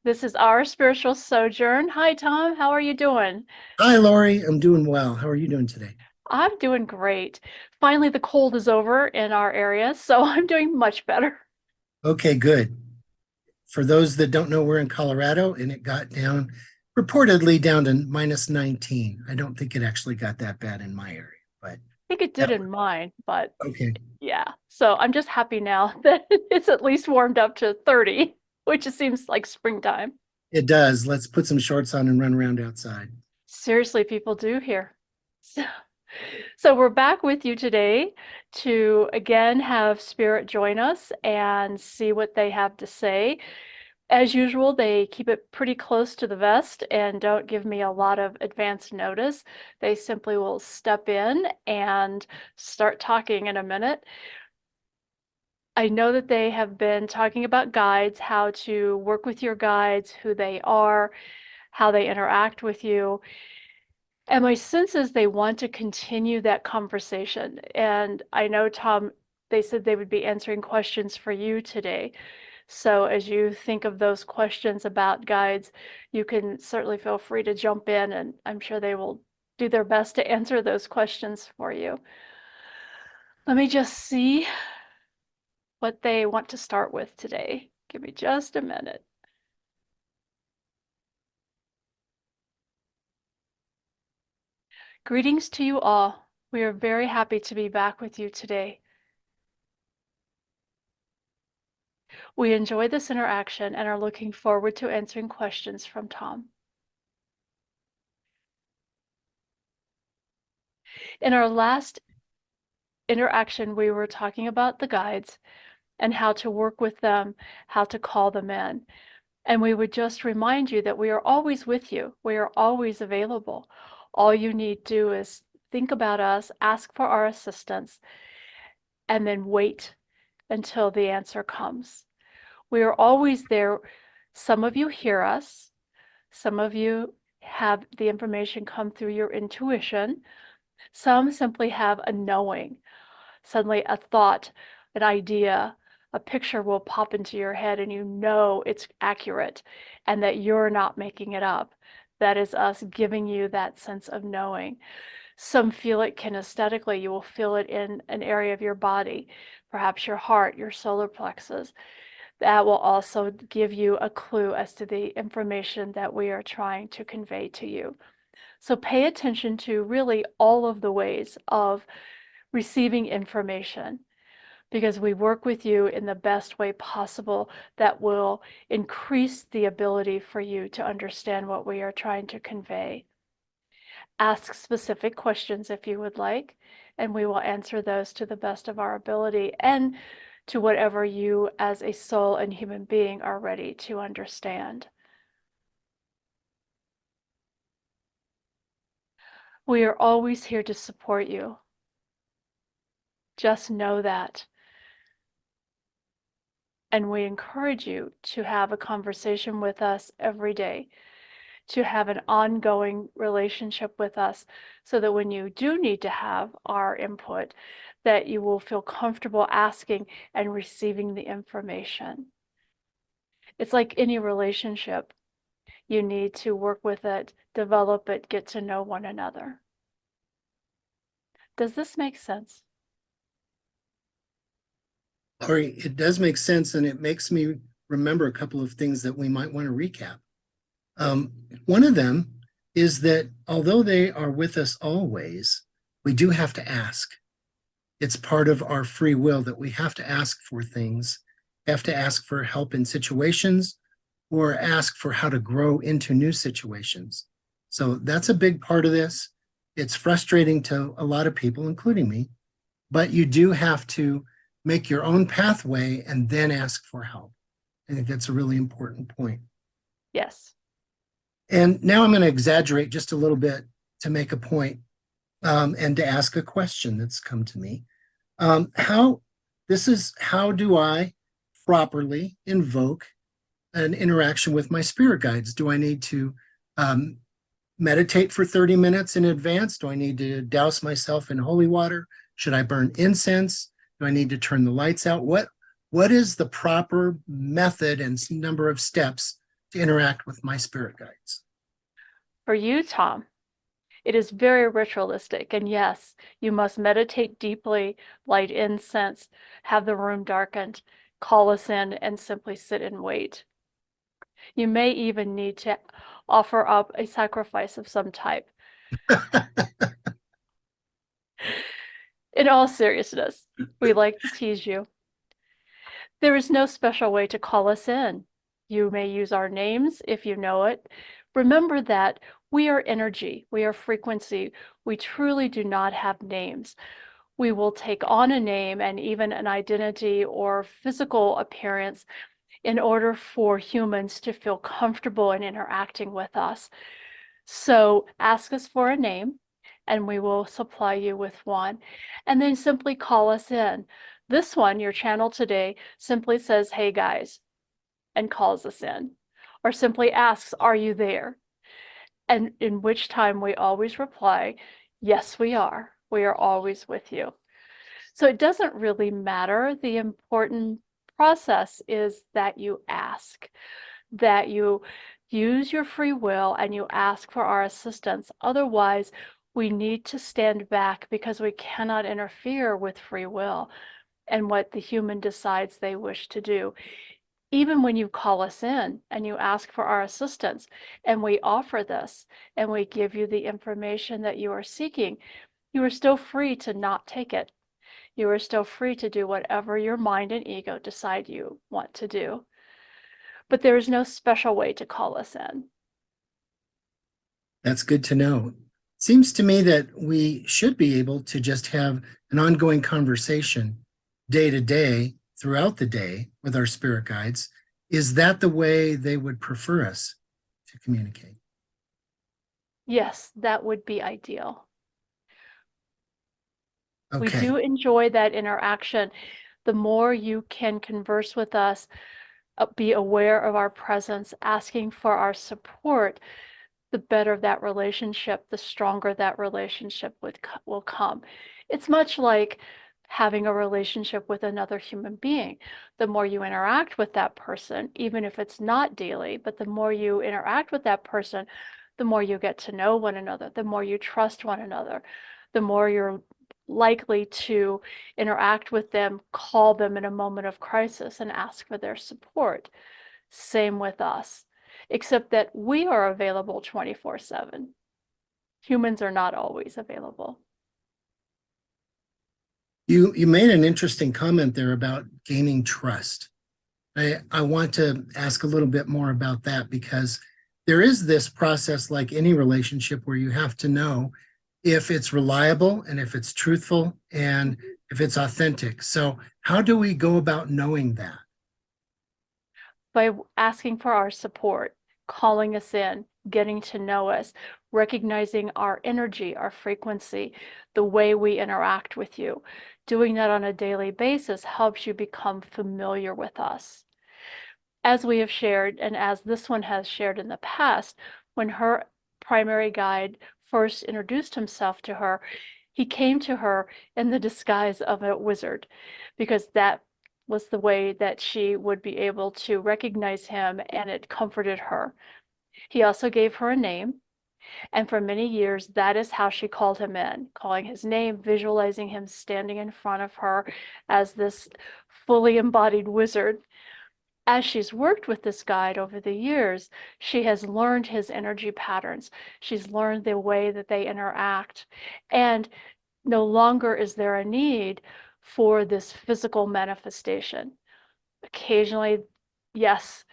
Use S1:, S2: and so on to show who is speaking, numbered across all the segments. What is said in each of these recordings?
S1: This is our Spiritual Sojourn. Hi, Tom. How are you doing?
S2: Hi, Laurie. I'm doing well. How are you doing today?
S1: I'm doing great. Finally, the cold is over in our area, so I'm doing much better.
S2: Okay, good. For those that don't know, we're in Colorado and it got down, reportedly down to minus 19. I don't think it actually got that bad in my area, but
S1: I think it did
S2: that
S1: in mine, but
S2: okay.
S1: yeah. So I'm just happy now that it's at least warmed up to 30, which it seems like springtime.
S2: It does. Let's put some shorts on and run around outside.
S1: Seriously, people do here. So, so we're back with you today to again have Spirit join us and see what they have to say. As usual, they keep it pretty close to the vest and don't give me a lot of advance notice. They simply will step in and start talking in a minute. I know that they have been talking about guides, how to work with your guides, who they are, how they interact with you. And my sense is they want to continue that conversation. And I know, Tom, they said they would be answering questions for you today. So as you think of those questions about guides, you can certainly feel free to jump in, and I'm sure they will do their best to answer those questions for you. Let me just see what they want to start with today. Give me just a minute. Greetings to you all. We are very happy to be back with you today. We enjoy this interaction and are looking forward to answering questions from Tom. In our last interaction, we were talking about the guides and how to work with them, how to call them in. And we would just remind you that we are always with you. We are always available. All you need to do is think about us, ask for our assistance, and then wait until the answer comes. We are always there. Some of you hear us. Some of you have the information come through your intuition. Some simply have a knowing. Suddenly a thought, an idea, a picture will pop into your head and you know it's accurate and that you're not making it up. That is us giving you that sense of knowing. Some feel it kinesthetically. You will feel it in an area of your body, perhaps your heart, your solar plexus. That will also give you a clue as to the information that we are trying to convey to you. So pay attention to really all of the ways of receiving information because we work with you in the best way possible that will increase the ability for you to understand what we are trying to convey. Ask specific questions if you would like, and we will answer those to the best of our ability and to whatever you as a soul and human being are ready to understand. We are always here to support you. Just know that. And we encourage you to have a conversation with us every day, to have an ongoing relationship with us so that when you do need to have our input, that you will feel comfortable asking and receiving the information. It's like any relationship. You need to work with it, develop it, get to know one another. Does this make sense?
S2: Laurie, it does make sense and it makes me remember a couple of things that we might want to recap. One of them is that although they are with us always, we do have to ask. It's part of our free will that we have to ask for things, have to ask for help in situations, or ask for how to grow into new situations. So that's a big part of this. It's frustrating to a lot of people, including me, but you do have to make your own pathway and then ask for help. I think that's a really important point.
S1: Yes.
S2: And now I'm going to exaggerate just a little bit to make a point, and to ask a question that's come to me. How how do I properly invoke an interaction with my spirit guides? Do I need to um, meditate for 30 minutes in advance? Do I need to douse myself in holy water? Should I burn incense? Do I need to turn the lights out? What is the proper method and number of steps to interact with my spirit guides?
S1: For you, Tom, it is very ritualistic. And yes, you must meditate deeply, light incense, have the room darkened, call us in, and simply sit and wait. You may even need to offer up a sacrifice of some type. In all seriousness, we like to tease you. There is no special way to call us in. You may use our names if you know it. Remember that we are energy, we are frequency. We truly do not have names. We will take on a name and even an identity or physical appearance in order for humans to feel comfortable in interacting with us. So ask us for a name and we will supply you with one. And then simply call us in. This one, your channel today, simply says, "Hey guys," and calls us in. Or simply asks, "Are you there?" And in which time we always reply, "Yes, we are. We are always with you." So it doesn't really matter. The important process is that you ask, that you use your free will and you ask for our assistance. Otherwise, we need to stand back because we cannot interfere with free will and what the human decides they wish to do. Even when you call us in and you ask for our assistance and we offer this and we give you the information that you are seeking, you are still free to not take it. You are still free to do whatever your mind and ego decide you want to do. But there is no special way to call us in.
S2: That's good to know. Seems to me that we should be able to just have an ongoing conversation day to day throughout the day with our spirit guides. Is that the way they would prefer us to communicate?
S1: Yes, that would be ideal. We
S2: Okay.
S1: do enjoy that interaction. The more you can converse with us, be aware of our presence, asking for our support, the better that relationship, the stronger that relationship will come. It's much like having a relationship with another human being. The more you interact with that person, even if it's not daily, but the more you interact with that person, the more you get to know one another, the more you trust one another, the more you're likely to interact with them, call them in a moment of crisis and ask for their support. Same with us, except that we are available 24/7. Humans are not always available.
S2: You made an interesting comment there about gaining trust. I want to ask a little bit more about that because there is this process like any relationship where you have to know if it's reliable and if it's truthful and if it's authentic. So how do we go about knowing that?
S1: By asking for our support, calling us in, getting to know us, recognizing our energy, our frequency, the way we interact with you. Doing that on a daily basis helps you become familiar with us. As we have shared, and as this one has shared in the past, when her primary guide first introduced himself to her, he came to her in the disguise of a wizard, because that was the way that she would be able to recognize him, and it comforted her. He also gave her a name, and for many years, that is how she called him in, calling his name, visualizing him standing in front of her as this fully embodied wizard. As she's worked with this guide over the years, she has learned his energy patterns. She's learned the way that they interact. And no longer is there a need for this physical manifestation. Occasionally, yes,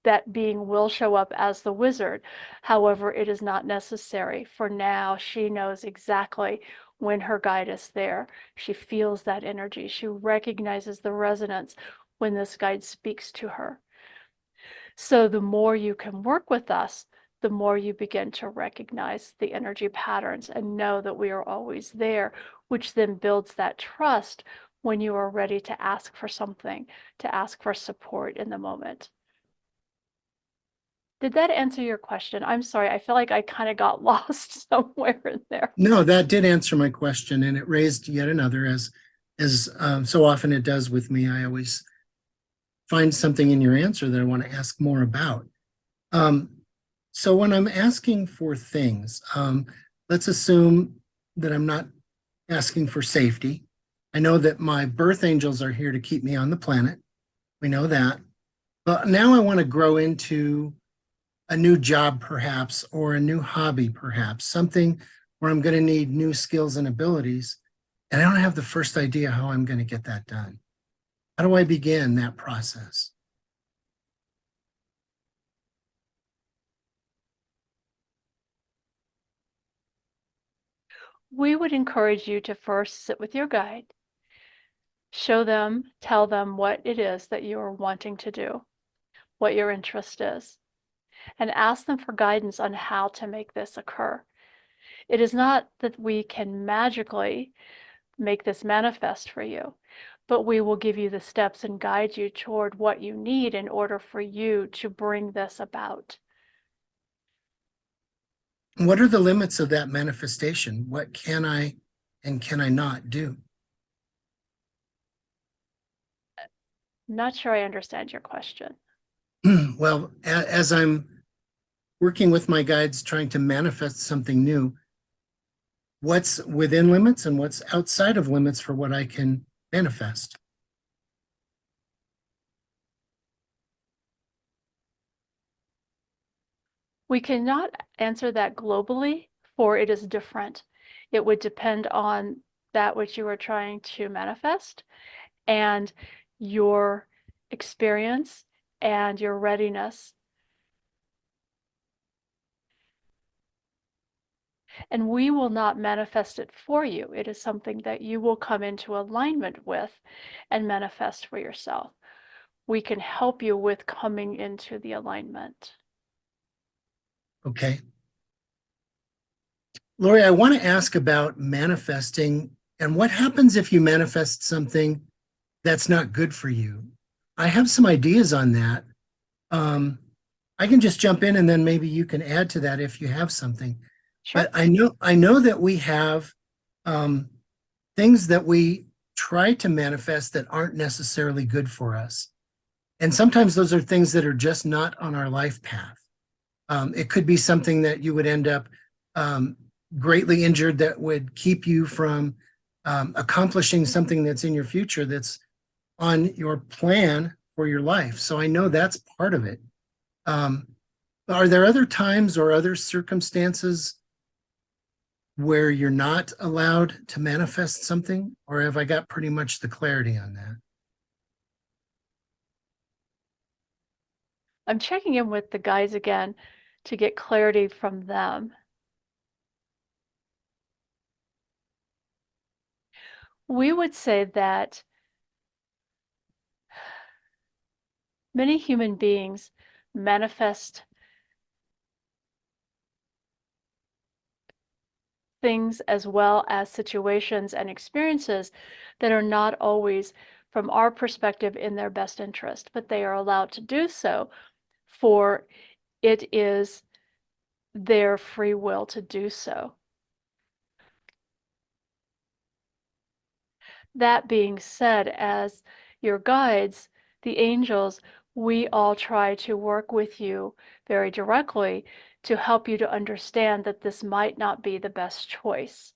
S1: that being will show up as the wizard. However, it is not necessary. For now, she knows exactly when her guide is there. She feels that energy. She recognizes the resonance when this guide speaks to her. So the more you can work with us, the more you begin to recognize the energy patterns and know that we are always there, which then builds that trust when you are ready to ask for something, to ask for support in the moment. Did that answer your question? I'm sorry, I feel like I kind of got lost somewhere in there.
S2: No, that did answer my question, and it raised yet another, as so often it does with me. I always find something in your answer that I want to ask more about. Um, so when I'm asking for things, let's assume that I'm not asking for safety. I know that my birth angels are here to keep me on the planet. We know that. But now I want to grow into a new job, perhaps, or a new hobby, perhaps, something where I'm going to need new skills and abilities. And I don't have the first idea how I'm going to get that done. How do I begin that process?
S1: We would encourage you to first sit with your guide, show them, tell them what it is that you are wanting to do, what your interest is, and ask them for guidance on how to make this occur. It is not that we can magically make this manifest for you, but we will give you the steps and guide you toward what you need in order for you to bring this about.
S2: What are the limits of that manifestation? What can I and can I not do?
S1: I'm not sure I understand your question.
S2: Well, as I'm working with my guides trying to manifest something new, what's within limits and what's outside of limits for what I can manifest?
S1: We cannot answer that globally, for it is different. It would depend on that which you are trying to manifest and your experience and your readiness. And we will not manifest it for you. It is something that you will come into alignment with and manifest for yourself. We can help you with coming into the alignment.
S2: Okay. Laurie, I want to ask about manifesting and what happens if you manifest something that's not good for you. I have some ideas on that. Um, I can just jump in and then maybe you can add to that if you have something.
S1: Sure.
S2: But I know that we have um, things that we try to manifest that aren't necessarily good for us. And sometimes those are things that are just not on our life path. It could be something that you would end up um, greatly injured that would keep you from accomplishing something that's in your future that's on your plan for your life. So I know that's part of it. Um, are there other times or other circumstances where you're not allowed to manifest something, or have I got pretty much the clarity on that?
S1: I'm checking in with the guys again to get clarity from them. We would say that many human beings manifest things as well as situations and experiences that are not always, from our perspective, in their best interest, but they are allowed to do so, for it is their free will to do so. That being said, as your guides, the angels, we all try to work with you very directly to help you to understand that this might not be the best choice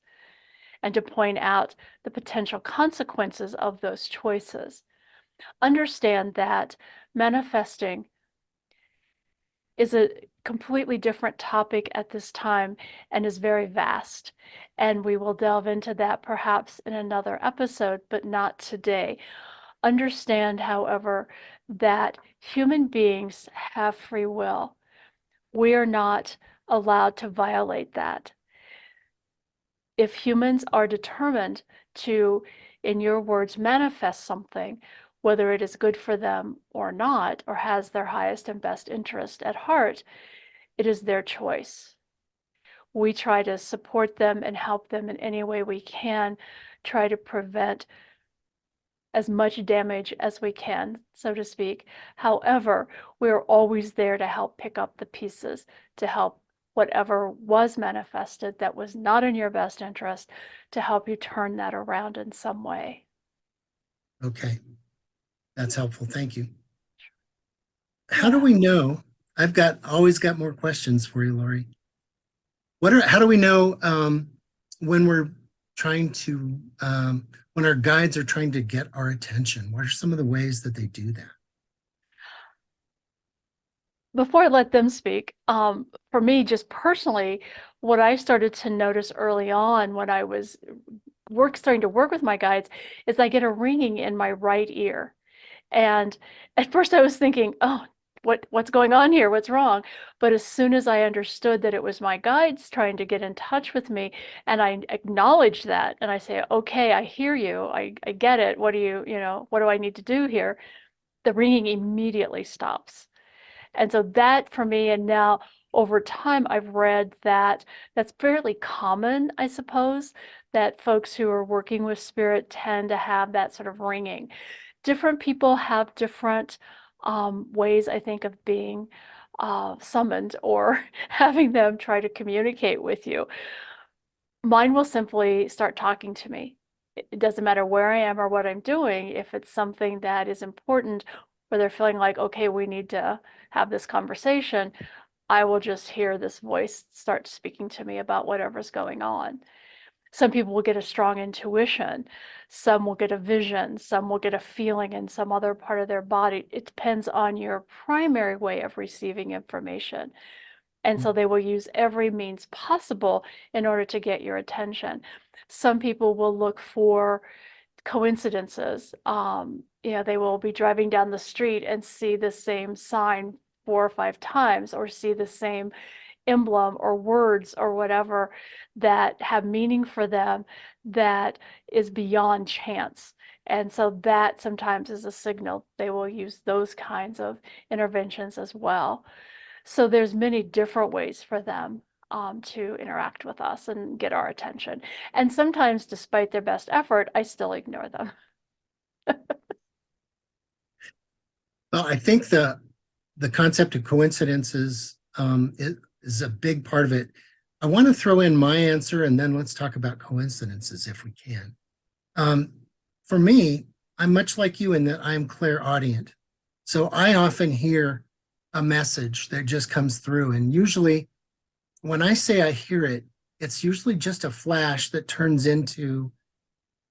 S1: and to point out the potential consequences of those choices. Understand that manifesting is a completely different topic at this time and is very vast. And we will delve into that perhaps in another episode, but not today. Understand, however, that human beings have free will. We are not allowed to violate that. If humans are determined to, in your words, manifest something, whether it is good for them or not, or has their highest and best interest at heart, it is their choice. We try to support them and help them in any way we can, try to prevent as much damage as we can, so to speak. However, we're always there to help pick up the pieces, to help whatever was manifested that was not in your best interest, to help you turn that around in some way.
S2: Okay, that's helpful. Thank you. How do
S1: Yeah.
S2: we know Always got more questions for you, Laurie. How do we know when we're trying to when our guides are trying to get our attention? What are some of the ways that they do that?
S1: Before I let them speak, for me, just personally, what I started to notice early on when I was starting to work with my guides is I get a ringing in my right ear. And at first I was thinking, oh, what's going on here? What's wrong? But as soon as I understood that it was my guides trying to get in touch with me, and I acknowledge that, and I say, okay, I hear you. I get it. What do what do I need to do here? The ringing immediately stops. And so that for me, and now over time, I've read that that's fairly common, I suppose, that folks who are working with spirit tend to have that sort of ringing. Different people have different ways, I think, of being summoned or having them try to communicate with you. Mine will simply start talking to me. It doesn't matter where I am or what I'm doing. If it's something that is important, where they're feeling like, okay, we need to have this conversation, I will just hear this voice start speaking to me about whatever's going on. Some people will get a strong intuition, some will get a vision, some will get a feeling in some other part of their body. It depends on your primary way of receiving information. And so they will use every means possible in order to get your attention. Some people will look for coincidences. They will be driving down the street and see the same sign 4 or 5 times, or see the same emblem or words or whatever that have meaning for them that is beyond chance. And so that sometimes is a signal. They will use those kinds of interventions as well. So there's many different ways for them to interact with us and get our attention. And sometimes, despite their best effort, I still ignore them.
S2: Well, I think the concept of coincidences is a big part of it. I want to throw in my answer, and then let's talk about coincidences if we can. For me, I'm much like you in that I'm clairaudient. So I often hear a message that just comes through. And usually when I say I hear it, it's usually just a flash that turns into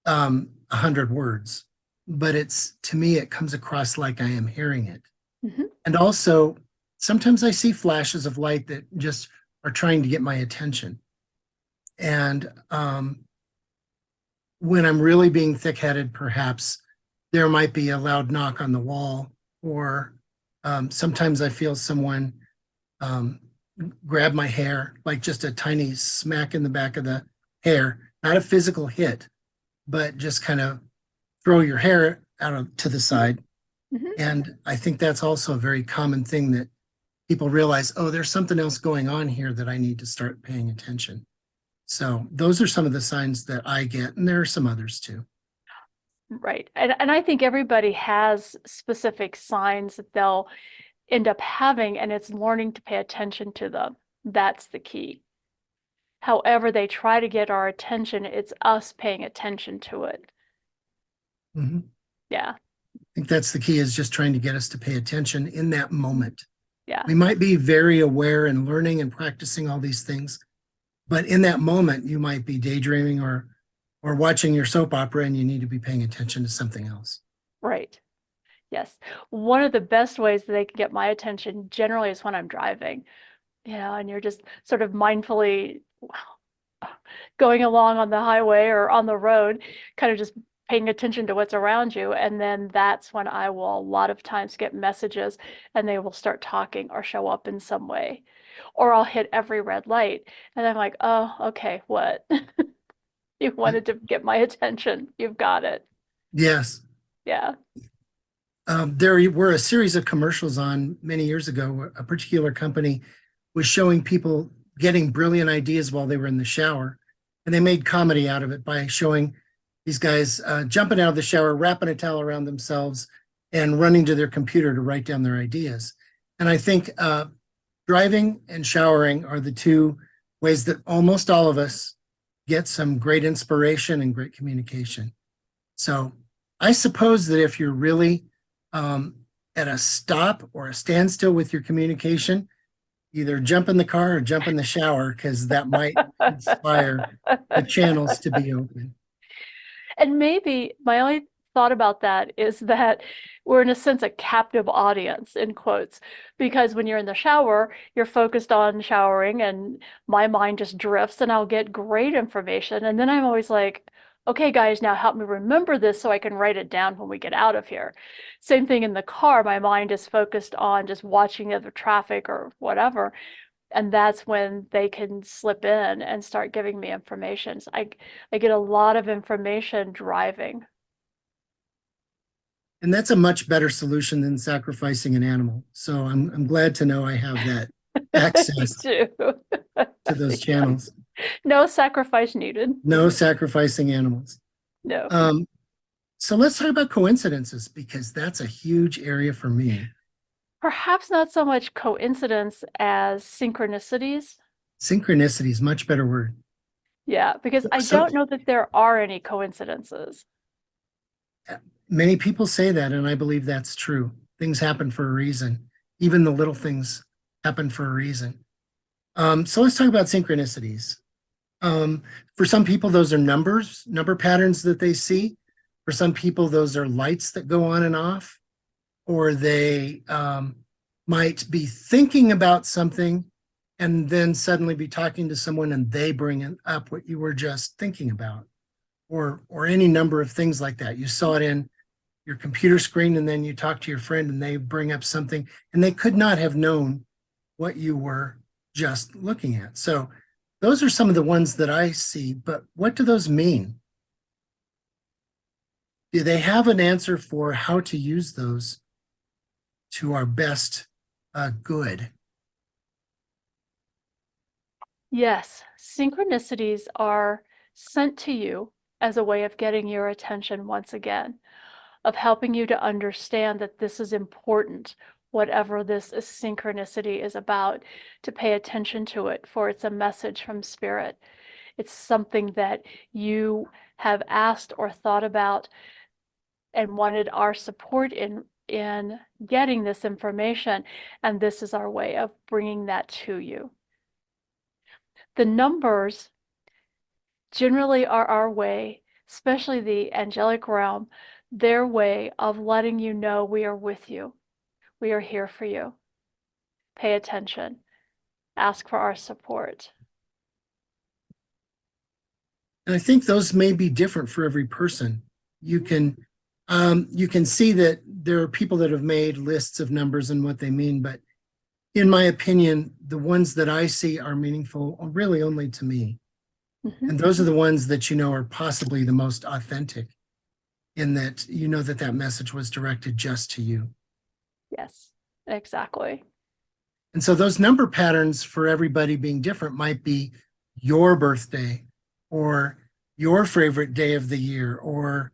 S2: 100 words. But to me, it comes across like I am hearing it.
S1: Mhm.
S2: And also, sometimes I see flashes of light that just are trying to get my attention. And when I'm really being thick-headed, perhaps there might be a loud knock on the wall, or sometimes I feel someone grab my hair, like just a tiny smack in the back of the hair, not a physical hit, but just kind of throw your hair to the side.
S1: Mhm.
S2: And I think that's also a very common thing that people realize, oh, there's something else going on here that I need to start paying attention. So those are some of the signs that I get, and there are some others too.
S1: Right. And I think everybody has specific signs that they'll end up having, and it's learning to pay attention to them. That's the key. However, they try to get our attention, it's us paying attention to it.
S2: Mhm.
S1: Yeah.
S2: I think that's the key, is just trying to get us to pay attention in that moment.
S1: Yeah.
S2: We might be very aware and learning and practicing all these things, but in that moment, you might be daydreaming or watching your soap opera, and you need to be paying attention to something else.
S1: Right. Yes. One of the best ways that they can get my attention generally is when I'm driving, and you're just sort of mindfully going along on the highway or on the road, kind of just paying attention to what's around you. And then that's when I will a lot of times get messages, and they will start talking or show up in some way. Or I'll hit every red light and I'm like, oh, okay, what? You wanted to get my attention. You've got it.
S2: Yes.
S1: Yeah.
S2: There were a series of commercials on many years ago. A particular company was showing people getting brilliant ideas while they were in the shower. And they made comedy out of it by showing these guys jumping out of the shower, wrapping a towel around themselves, and running to their computer to write down their ideas. And I think driving and showering are the two ways that almost all of us get some great inspiration and great communication. So I suppose that if you're really at a stop or a standstill with your communication, either jump in the car or jump in the shower, because that might inspire the channels to be open.
S1: And maybe my only thought about that is that we're in a sense a captive audience in quotes, because when you're in the shower, you're focused on showering and my mind just drifts and I'll get great information. And then I'm always like, okay, guys, now help me remember this so I can write it down when we get out of here. Same thing in the car. My mind is focused on just watching the other traffic or whatever. And that's when they can slip in and start giving me information. So I get a lot of information driving.
S2: And that's a much better solution than sacrificing an animal. So I'm glad to know I have that
S1: Me
S2: access
S1: too.
S2: to those
S1: Yeah.
S2: channels.
S1: No sacrifice needed.
S2: No sacrificing animals.
S1: No.
S2: Um, so let's talk about coincidences, because that's a huge area for me.
S1: Perhaps not so much coincidence as synchronicities.
S2: Synchronicity is much better word.
S1: Yeah, because I
S2: So
S1: don't know that there are any coincidences.
S2: many people say that, and I believe that's true. Things happen for a reason. Even the little things happen for a reason. So let's talk about synchronicities. For some people, those are number patterns that they see. For some people, those are lights that go on and off, or they might be thinking about something and then suddenly be talking to someone and they bring up what you were just thinking about, or any number of things like that. You saw it in your computer screen and then you talk to your friend and they bring up something and they could not have known what you were just looking at. So those are some of the ones that I see, but what do those mean? Do they have an answer for how to use those to our best good?
S1: Yes, synchronicities are sent to you as a way of getting your attention once again, of helping you to understand that this is important, whatever this synchronicity is about, to pay attention to it, for it's a message from Spirit. It's something that you have asked or thought about and wanted our support in getting this information, and this is our way of bringing that to you. The numbers generally are our way, especially the angelic realm, their way of letting you know we are with you. We are here for you. Pay attention. Ask for our support.
S2: And I think those may be different for every person. You can see that there are people that have made lists of numbers and what they mean, but in my opinion, the ones that I see are meaningful really only to me.
S1: Mm-hmm.
S2: And those are the ones that you know are possibly the most authentic, in that you know that that message was directed just to you.
S1: Yes, exactly.
S2: And so those number patterns for everybody being different might be your birthday, or your favorite day of the year, or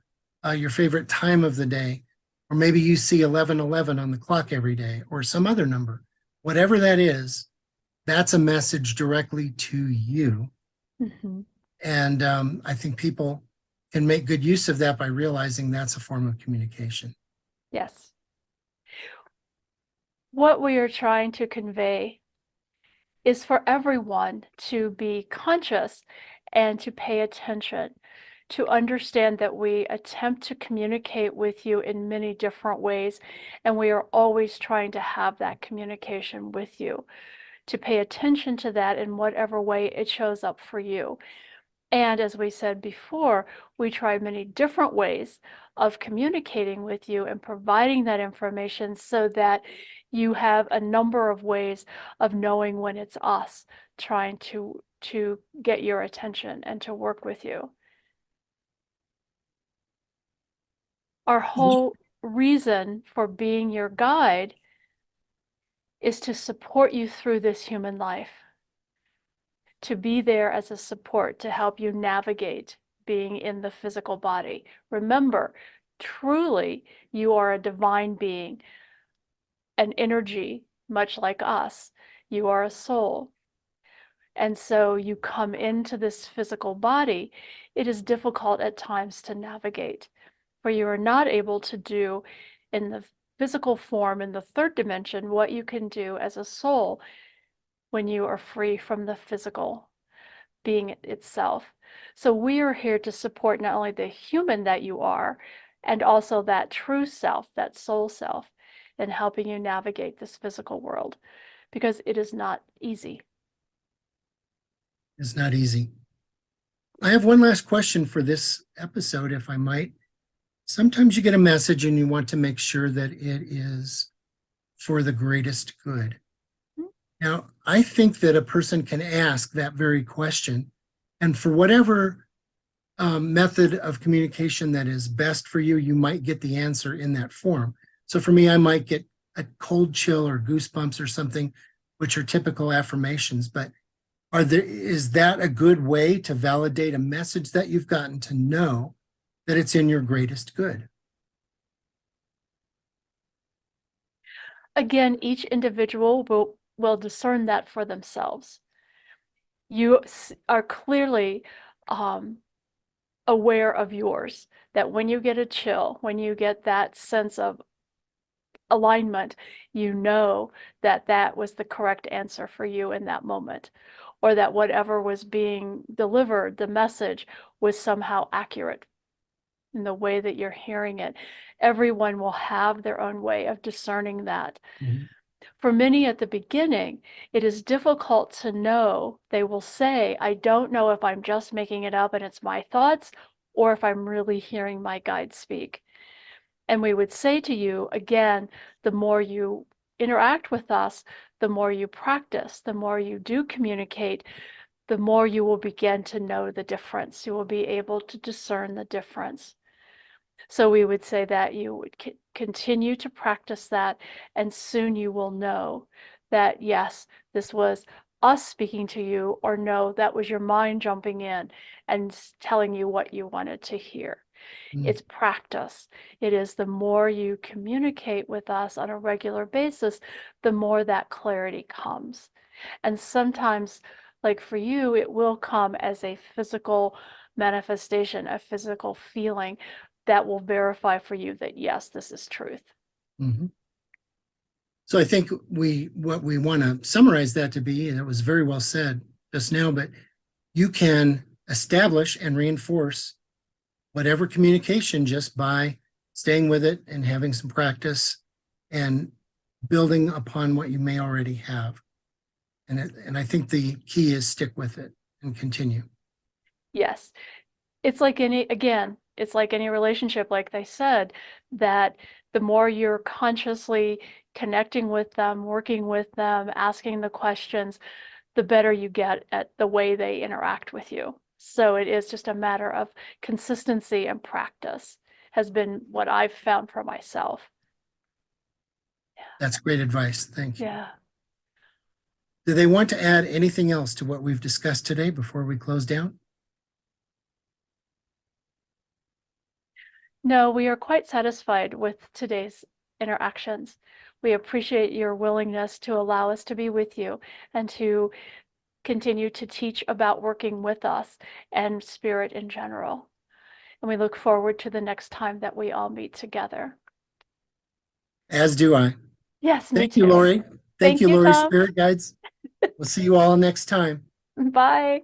S2: your favorite time of the day, or maybe you see 11:11 on the clock every day, or some other number. Whatever that is, that's a message directly to you.
S1: Mm-hmm.
S2: And I think people can make good use of that by realizing that's a form of communication.
S1: Yes. What we are trying to convey is for everyone to be conscious and to pay attention, to understand that we attempt to communicate with you in many different ways, and we are always trying to have that communication with you, to pay attention to that in whatever way it shows up for you. And as we said before, we try many different ways of communicating with you and providing that information so that you have a number of ways of knowing when it's us trying to get your attention and to work with you. Our whole reason for being your guide is to support you through this human life, to be there as a support to help you navigate being in the physical body. Remember, truly, you are a divine being, an energy, much like us. You are a soul. And so you come into this physical body. It is difficult at times to navigate, for you are not able to do in the physical form in the third dimension, what you can do as a soul when you are free from the physical being itself. So we are here to support not only the human that you are, and also that true self, that soul self, in helping you navigate this physical world, because it is not easy.
S2: It's not easy. I have one last question for this episode, if I might. Sometimes you get a message and you want to make sure that it is for the greatest good. Now, I think that a person can ask that very question, and for whatever method of communication that is best for you, you might get the answer in that form. So for me, I might get a cold chill or goosebumps or something, which are typical affirmations. But is that a good way to validate a message that you've gotten, to know that it's in your greatest good?
S1: Again, each individual will discern that for themselves. You are clearly aware of yours, that when you get a chill, when you get that sense of alignment, you know that that was the correct answer for you in that moment, or that whatever was being delivered, the message, was somehow accurate in the way that you're hearing it. Everyone will have their own way of discerning that.
S2: Mhm.
S1: For many at the beginning, it is difficult to know. They will say, I don't know if I'm just making it up and it's my thoughts, or if I'm really hearing my guide speak. And we would say to you, again, the more you interact with us, the more you practice, the more you do communicate, the more you will begin to know the difference. You will be able to discern the difference. So we would say that you would continue to practice that, and soon you will know that, yes, this was us speaking to you, or no, that was your mind jumping in and telling you what you wanted to hear.
S2: Mm.
S1: It's practice. It is the more you communicate with us on a regular basis, the more that clarity comes. And sometimes, like for you, it will come as a physical manifestation, a physical feeling that will verify for you that, yes, this is truth.
S2: Mhm. So I think what we want to summarize that to be, and it was very well said just now, but you can establish and reinforce whatever communication just by staying with it and having some practice and building upon what you may already have. And I think the key is stick with it and continue.
S1: Yes. It's like any, again, it's like any relationship, like they said, that the more you're consciously connecting with them, working with them, asking the questions, the better you get at the way they interact with you. So it is just a matter of consistency and practice, has been what I've found for myself.
S2: That's great advice. Thank you.
S1: Yeah.
S2: Do they want to add anything else to what we've discussed today before we close down?
S1: No, we are quite satisfied with today's interactions. We appreciate your willingness to allow us to be with you and to continue to teach about working with us and spirit in general. And we look forward to the next time that we all meet together.
S2: As do I.
S1: Yes, me
S2: Thank you,
S1: too.
S2: Laurie. Thank
S1: Thank
S2: you,
S1: you,
S2: Laurie,
S1: Tom.
S2: Spirit Guides. We'll see you all next time.
S1: Bye.